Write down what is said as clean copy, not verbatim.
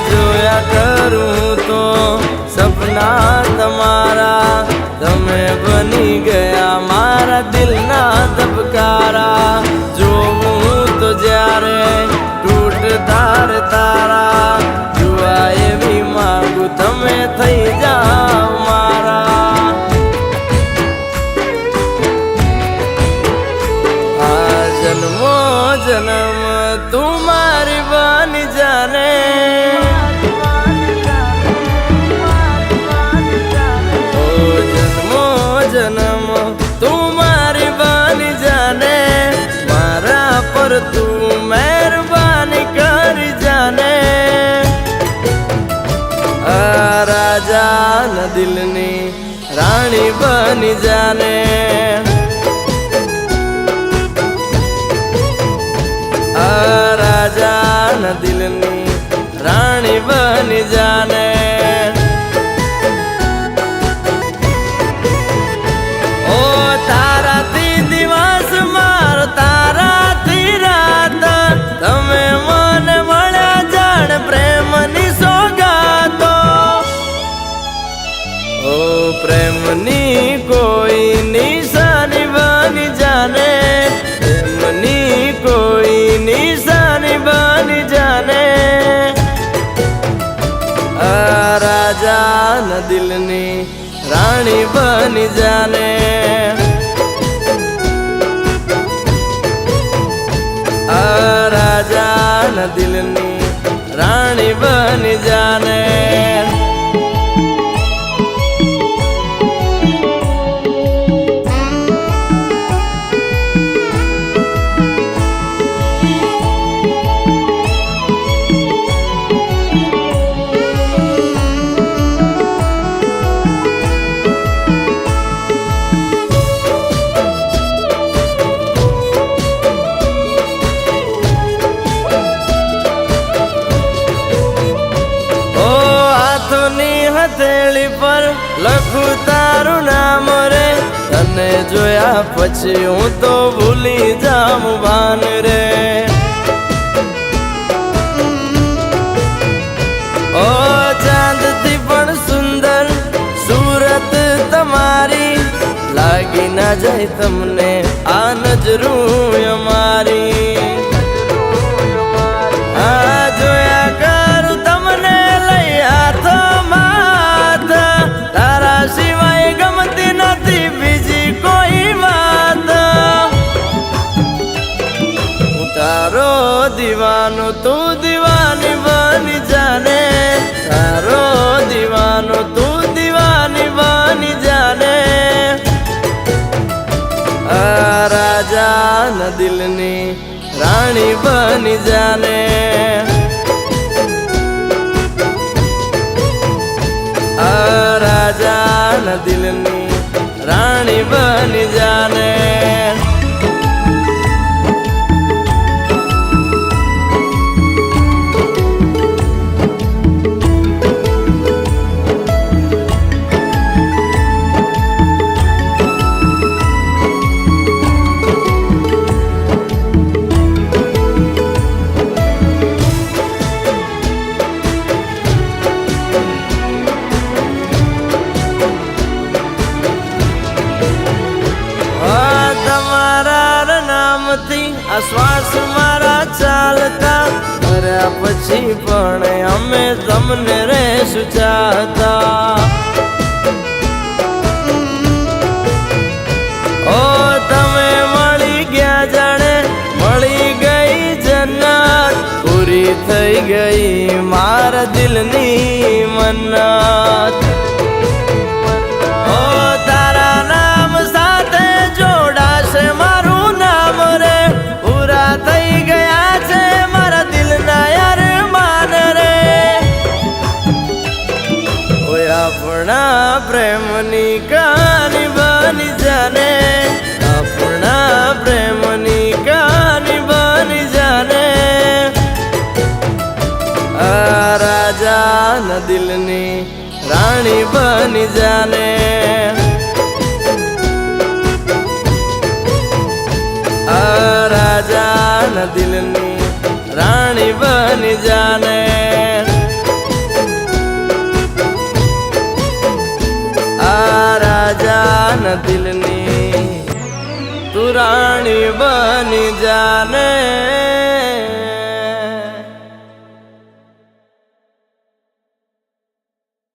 જોયા કરું તો સપના તમારા, તમે બની ગયા મારા દિલના ધબકારા. જોવું તો જ્યારે તૂટતા રે તારા, જોવા એવી માંગુ તમે થઈ જાઓ મારા. આ જન્મો જન્મ તું મારી બની જાને, જન્મ તું મારી બની જાને, મારા પર તું મહેરબાની કરી જાને. આ રાજા ન દિલની રાણી બની જાને, આ રાજા ન દિલની રાણી બની જાને. તમે મને મળ્યા જાણ પ્રેમની સોગાતો, ઓ પ્રેમની કોઈ નિશાની બની જાને, પ્રેમની કોઈ નિશાની બની જાને. આ રાજા ન દિલની રાણી બની જાને, આ રાજા ન દિલની રાણી બની જાને. હથેળી પર લખું તારું નામ રે, તને જોયા પછી હું તો ભૂલી જામ ભાન રે. ઓ ચાંદથી પણ સુંદર સુરત તમારી, લાગી ના જાય તમને આ નજરું અમારી. આ જોયા કરું તમને લઈ હાથમાં, તારા સિવાય ગમતી નથી બીજી કોઈ વાત. હું તારો દીવાનો તું દીવાની બની જાને, તારો દીવાનો તું દીવાની બની જાને. આ રાજા ન દિલની રાણી બની જાને, આ રાજા ન દિલની રાણી બની જાને. આ શ્વાસ મારા ચાલતા મર્યા પછી પણ અમે તમને રહેશું ચાહતા. ઓ તમે મળી ગયા જાણે મળી ગઈ જન્નત, પૂરી થઈ ગઈ મારા દિલની મન્નત. ઓ તારા નામ સાથે જોડાશે મારું નામ રે, પૂરા થઈ ગયા છે મારા દિલના અરમાન રે. ઓય આપણા પ્રેમની કહાની બની જાને, આપણા પ્રેમની કહાની બની જાને. આ રાજા ન દિલની રાણી બની જાને, આ રાજા ન દિલની રાણી બની જાને. દિલની તું રાણી બની જાને